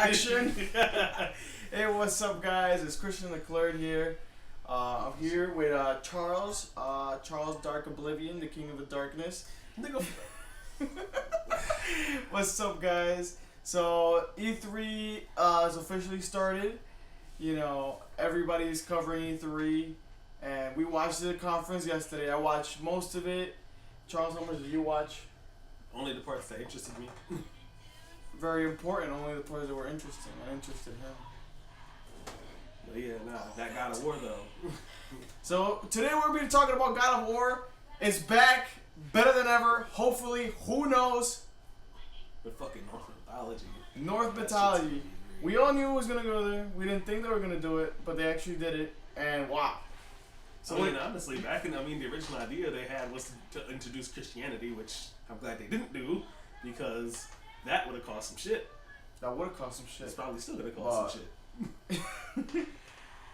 action. Hey, what's up, guys? It's Christian Leclerc here. I'm here with Charles. Charles Dark Oblivion, the King of the Darkness. What's up, guys? So E3 has officially started. You know, everybody's covering E3, and we watched the conference yesterday. I watched most of it. Charles, how much did you watch? Only the parts that interested me. Very important. Only the parts that were interesting and interested him. But yeah, nah, that God of War though. So today we're going to be talking about God of War. It's back, better than ever. Hopefully, who knows? The fucking North mythology. North mythology. We all knew it was gonna go there. We didn't think they were gonna do it, but they actually did it, and wow. So honestly, back in the original idea they had was to introduce Christianity, which I'm glad they didn't do, because that would have cost some shit. That would have cost some shit. It's probably still gonna cost some shit.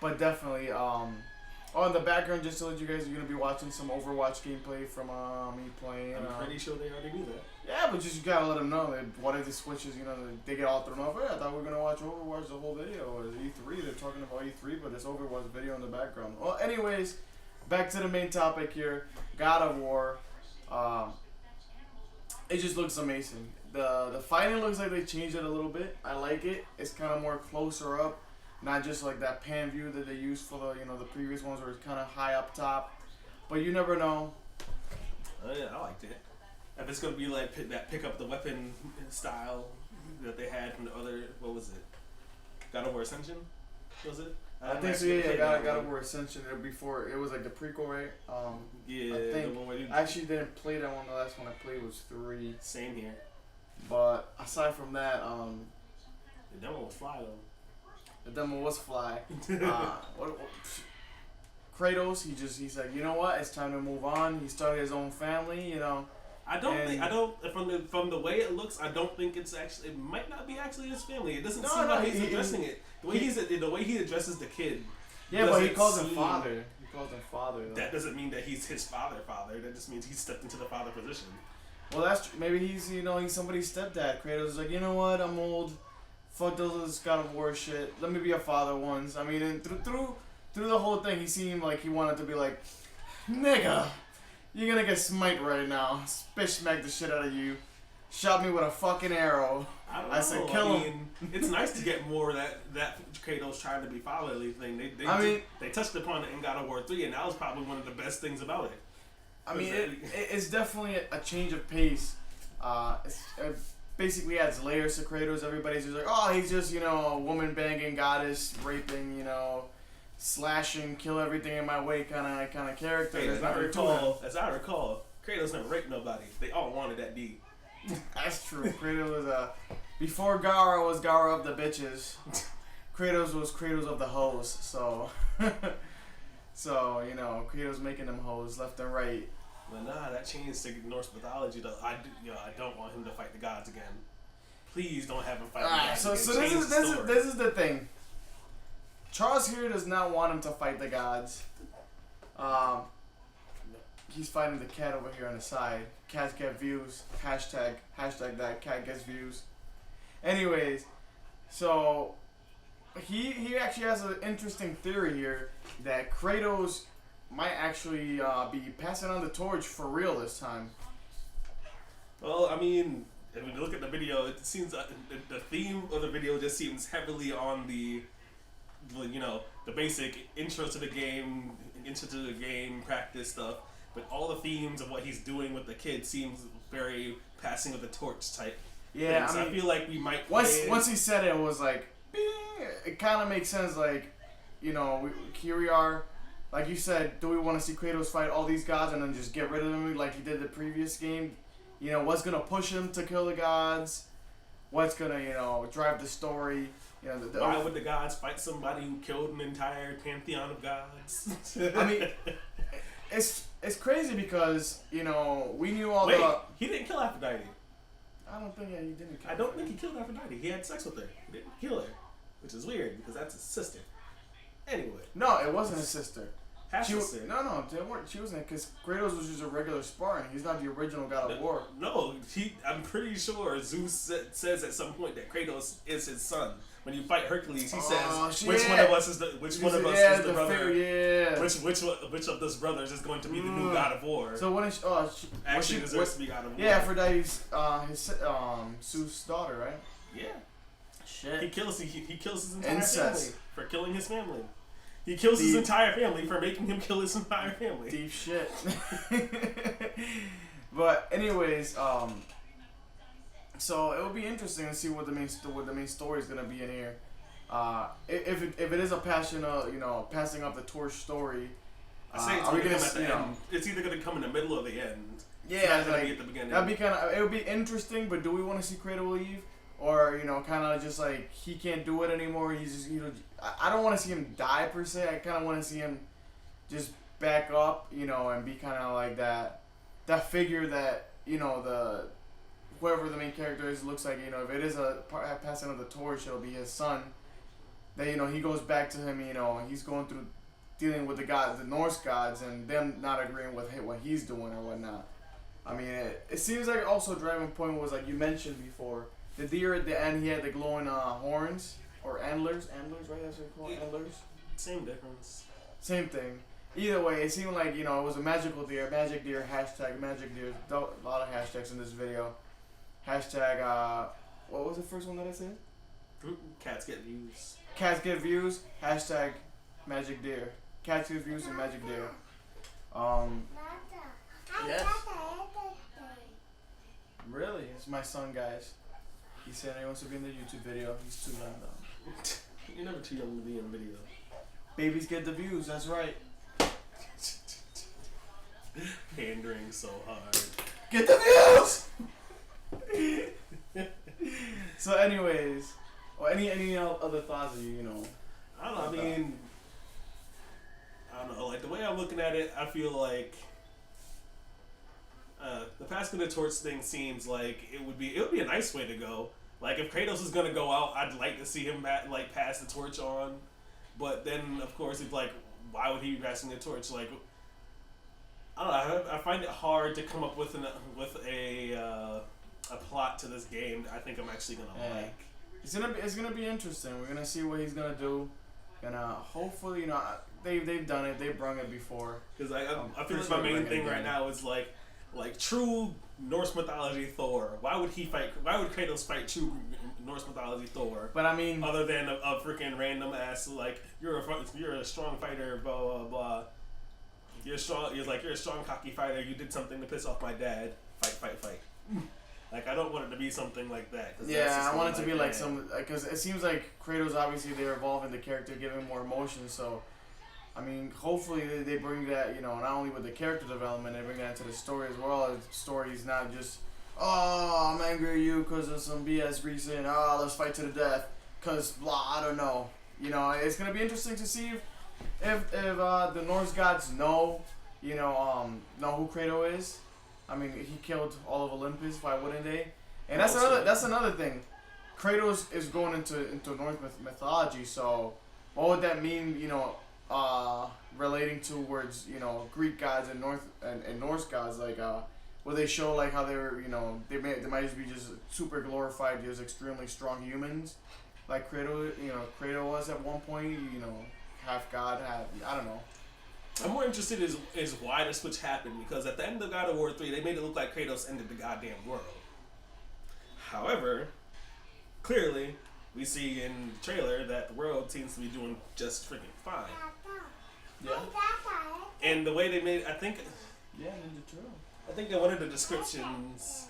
But definitely, in the background, just to let you guys, you're gonna be watching some Overwatch gameplay from me playing. I'm pretty sure they already knew that. Yeah, but just you gotta let them know that what if the switches, they get all thrown off. Hey, I thought we were gonna watch Overwatch the whole video. Or E3, they're talking about E3, but there's Overwatch video in the background. Well, anyways, back to the main topic here, God of War. It just looks amazing. The fighting looks like they changed it a little bit. I like it. It's kind of more closer up, not just like that pan view that they used for the previous ones where it's kind of high up top. But you never know. Oh yeah, I liked it. If it's gonna be like pick up the weapon style that they had from the other, what was it? God of War Ascension, was it? I think so. Yeah, God of War Ascension. Before it was like the prequel, right? Yeah. I think. I actually didn't play that one. The last one I played was 3. Same here. But aside from that, the demo was fly though. The demo was fly. Kratos, he's like, you know what? It's time to move on. He started his own family, I don't from the way it looks, I don't think it might not be actually his family. It doesn't seem like he's addressing it. The way he addresses the kid. Yeah, but he calls him father. He calls him father. Though. That doesn't mean that he's his father. That just means he stepped into the father position. Well, that's true. Maybe he's somebody's stepdad. Kratos is like, you know what? I'm old. Fuck this God of War shit. Let me be a father once. I mean, and through the whole thing, he seemed like he wanted to be like, nigga, you're gonna get smite right now. Spit smack the shit out of you. Shot me with a fucking arrow. I said, kill him. It's nice to get more of that Kratos trying to be fatherly thing. They touched upon it in God of War 3, and that was probably one of the best things about it. I mean, it's definitely a change of pace. It basically adds layers to Kratos. Everybody's just like, oh, he's just, a woman banging, goddess raping, slashing, kill everything in my way kind of character. Hey, as I recall, Kratos never raped nobody. They all wanted that D. That's true. Kratos was before Gara was Gara of the bitches. Kratos was Kratos of the hoes. So, Kratos making them hoes left and right. But nah, that changed to Norse mythology. Though I don't want him to fight the gods again. Please don't have him fight the gods. So this is the thing. Charles here does not want him to fight the gods. He's fighting the cat over here on the side. Cats get views. Hashtag that cat gets views. Anyways, so he actually has an interesting theory here that Kratos might actually be passing on the torch for real this time. Well, I mean, if you look at the video, it seems the theme of the video just seems heavily on the basic intro to the game, practice stuff. But all the themes of what he's doing with the kid seems very passing of the torch type. Yeah, I feel like we might. Once he said it, was like, bing, it kind of makes sense. Like, here we are. Like you said, do we want to see Kratos fight all these gods and then just get rid of them like he did the previous game? What's gonna push him to kill the gods? What's gonna drive the story? Why would the gods fight somebody who killed an entire pantheon of gods? I mean. It's crazy because, we knew all he didn't kill Aphrodite. I don't think he didn't kill her. I don't think he killed Aphrodite. He had sex with her. He didn't kill her. Which is weird because that's his sister. Anyway. No, it wasn't his sister. She was was, there. no, they weren't. She wasn't because Kratos was just a regular Spartan. He's not the original God of War. No, I'm pretty sure Zeus says at some point that Kratos is his son. When you fight Hercules, he says, "Which one of us is the is the brother? Yeah. Which of those brothers is going to be the new God of War?" So when is Actually deserves to be God of War. Yeah, Aphrodite's his Zeus' daughter, right? Yeah. Shit. He kills his entire Incest. family for killing his family. He kills his entire family for making him kill his entire family. Deep shit. But anyways, so it will be interesting to see what the main story is gonna be in here. If it is a passing up the torch story. I say it's gonna come at the end. It's either gonna come in the middle or the end. Yeah, it's not gonna be at the beginning. That'd be it would be interesting, but do we want to see Kratos leave? Or, kind of just like he can't do it anymore. He's just, I don't want to see him die per se. I kind of want to see him just back up, and be kind of like that figure that, whoever the main character is looks like, if it is a passing of the torch, it'll be his son. That, he goes back to him, he's going through dealing with the Norse gods and them not agreeing with what he's doing or whatnot. I mean, it seems like also a driving point was like you mentioned before. The deer at the end, he had the glowing horns or antlers. Antlers, right? That's what you call it, antlers. Same difference. Same thing. Either way, it seemed like it was a magical deer. Magic deer. Hashtag magic deer. A lot of hashtags in this video. Hashtag. What was the first one that I said? Cats get views. Cats get views. Hashtag magic deer. Cats get views and magic deer. Yes. Really? It's my son, guys. He said he wants to be in the YouTube video. He's too young though. You're never too young to be in a video. Babies get the views, that's right. Pandering so hard. Get the views! So anyways, any other thoughts of you, I don't know, I don't know, like the way I'm looking at it, I feel like the passing the torch thing seems like it would be a nice way to go. Like if Kratos is gonna go out, I'd like to see him pass the torch on. But then of course it's like, why would he be passing the torch? Like I don't know. I find it hard to come up with a plot to this game that I think I'm actually gonna like. It's gonna be interesting. We're gonna see what he's gonna do. Hopefully they've done it. They've brung it before. Because I feel like my main thing right now is like true Norse mythology Thor. Why would Kratos fight true Norse mythology Thor? But I mean, other than a freaking random ass like you're a strong fighter, blah blah blah. You're strong. You're a strong cocky fighter. You did something to piss off my dad. Fight. Like I don't want it to be something like that. Yeah, I want it to be like some because it seems like Kratos obviously they're evolving the character, giving more emotion. So, I mean, hopefully they bring that not only with the character development, they bring that into the story as well. The story's not just I'm angry at you because of some BS reason. Let's fight to the death because blah. I don't know. It's gonna be interesting to see if the Norse gods know who Kratos is. I mean, he killed all of Olympus. Why wouldn't they? And that's another thing. Kratos is going into Norse mythology. So, what would that mean? Relating towards Greek gods and Norse gods. Like, will they show like how they were? They might just be just super glorified, just extremely strong humans, like Kratos. Kratos was at one point. Half god, I don't know. I'm more interested is why the switch happened, because at the end of God of War 3, they made it look like Kratos ended the goddamn world. However, clearly, we see in the trailer that the world seems to be doing just freaking fine. Yeah. And the way they made, I think... Yeah, Ninja Turtle. I think in one of the descriptions...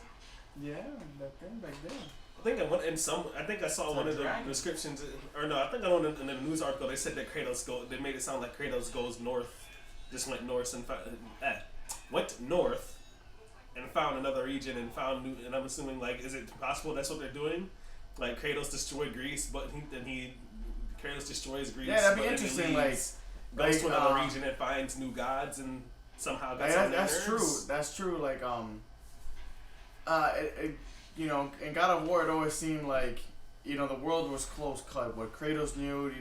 Yeah, back then. I think I saw one of the descriptions, or no, I think I went in a news article, they said that they made it sound like Kratos goes north, just went north and went north and found another region and found new, and I'm assuming like, is it possible that's what they're doing? Like Kratos destroyed Greece, but Kratos destroys Greece. Yeah, that'd be interesting. Goes to another region and finds new gods and somehow gets on their nerves. True. That's true. Like in God of War, it always seemed like the world was close cut. What Kratos knew,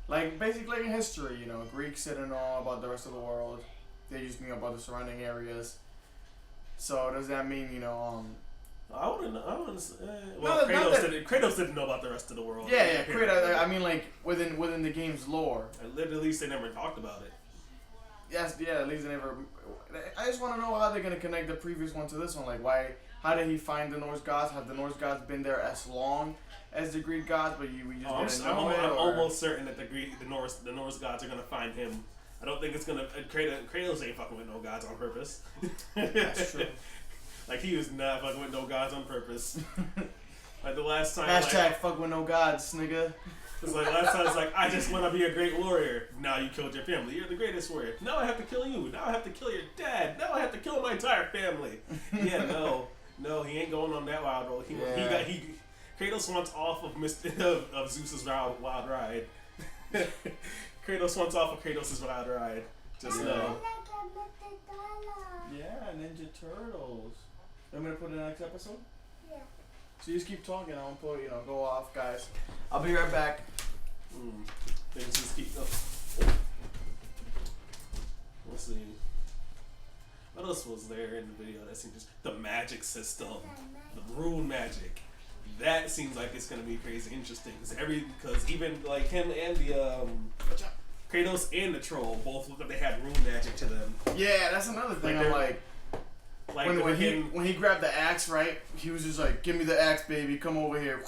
like basically in history, you know, Greeks didn't know about the rest of the world. They just knew about the surrounding areas. So does that mean, you know, I wouldn't. Well, No, Kratos didn't know about the rest of the world. yeah, Kratos. I mean, like within the game's lore. At least they never talked about it. Yes, yeah. At least they never. I just want to know how they're gonna connect the previous one to this one. Like, why? How did he find the Norse gods? Have the Norse gods been there as long as the Greek gods? But we just didn't know it. I'm almost certain that the Norse gods are gonna find him. I don't think it's gonna. Kratos ain't fucking with no gods on purpose. That's true. Like, he was not fucking with no gods on purpose. Like the last time. Hashtag fuck with no gods, nigga. It's like last time it's like, I just want to be a great warrior. Now you killed your family. You're the greatest warrior. Now I have to kill you. Now I have to kill your dad. Now I have to kill my entire family. Yeah, no, he ain't going on that wild road. Kratos wants off of Zeus's wild ride. Kratos wants off of Kratos' wild ride. Just know. Yeah, Ninja Turtles. You want me to put in the next episode? Yeah. So you just keep talking. I won't put, go off, guys. I'll be right back. Things just keep going. Let's see. What else was there in the video that seemed just the magic system, the rune magic. That seems like it's gonna be crazy interesting. Because even like him and the Kratos and the troll both looked like they had rune magic to them. Yeah, that's another thing. I'm like when he grabbed the axe, right? He was just like, "Give me the axe, baby. Come over here."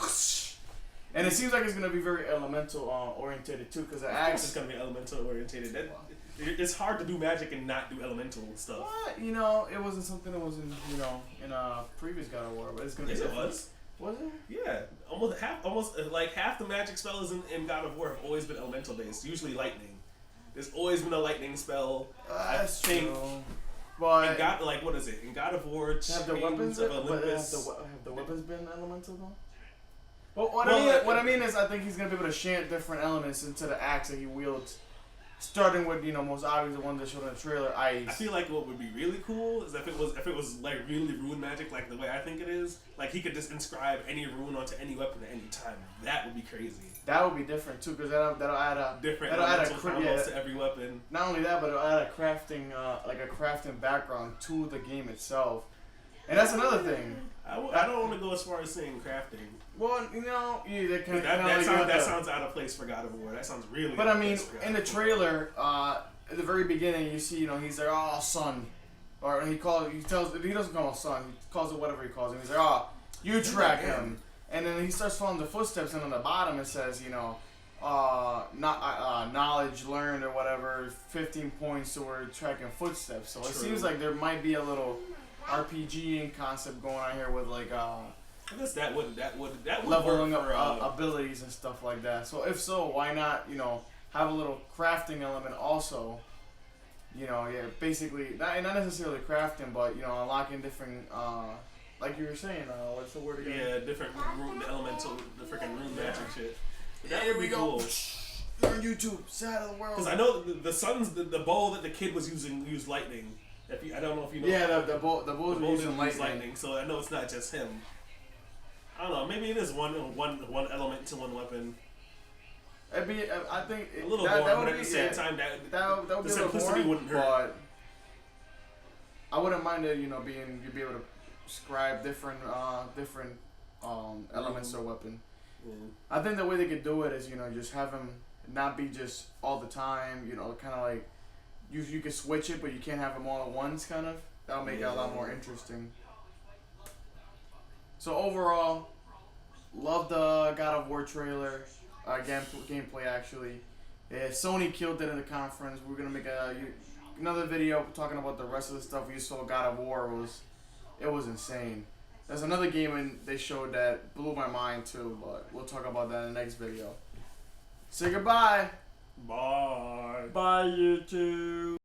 And it seems like it's gonna be very elemental orientated too, because the axe is gonna be elemental orientated. It's hard to do magic and not do elemental stuff. What? It wasn't something that was in in a previous God of War, but it's gonna be. Yes, it was. Was it? Yeah, almost like half the magic spells in God of War have always been elemental based. Usually lightning. There's always been a lightning spell. That's I think. True. But what is it? In God of War, have the weapons of Olympus. Have the weapons been elemental though? Well, what I mean is, I think he's gonna be able to chant different elements into the axe that he wields. Starting with most obvious, the one that showed in the trailer, ice. I feel like what would be really cool is if it was like really rune magic, like the way I think it is. Like he could just inscribe any rune onto any weapon at any time. That would be crazy. That would be different too, because that'll add a different combos to every weapon. Not only that, but it'll add a crafting background to the game itself. And that's another thing. I don't want to go as far as saying crafting. Well, that sounds out of place for God of War. That sounds really. But I mean, in the trailer, at the very beginning, you see, he's like, "Oh, son," or he doesn't call him son. He calls it whatever he calls him. He's like, "Oh, you track him," and then he starts following the footsteps, and on the bottom it says, knowledge learned or whatever, 15 points toward tracking footsteps. So it seems like there might be a little RPGing concept going on here with like I guess that would leveling work up abilities and stuff like that. So if so, why not have a little crafting element also? Basically not necessarily crafting, but unlocking different like you were saying. What's the word again? Yeah, different elemental, the freaking rune magic shit. That Here would we be go. cool. You're on YouTube, side of the world. Because I know the bow that the kid was using used lightning. I don't know if you know. Yeah, the bow using lightning. So I know it's not just him. I don't know. Maybe it is one element to one weapon. It'd be, I think, a little boring, but at the same time, that would be the a little simplicity boring, wouldn't hurt. But I wouldn't mind it, you'd be able to scribe different elements or weapon. I think the way they could do it is, just have him not be just all the time, kind of like you could switch it, but you can't have them all at once, kind of. That'll make it a lot more interesting. So overall, love the God of War trailer, gameplay actually. Yeah, Sony killed it in the conference. We're gonna make another video talking about the rest of the stuff we saw. God of War was insane. There's another game they showed that blew my mind too, but we'll talk about that in the next video. Say goodbye. Bye. Bye, YouTube.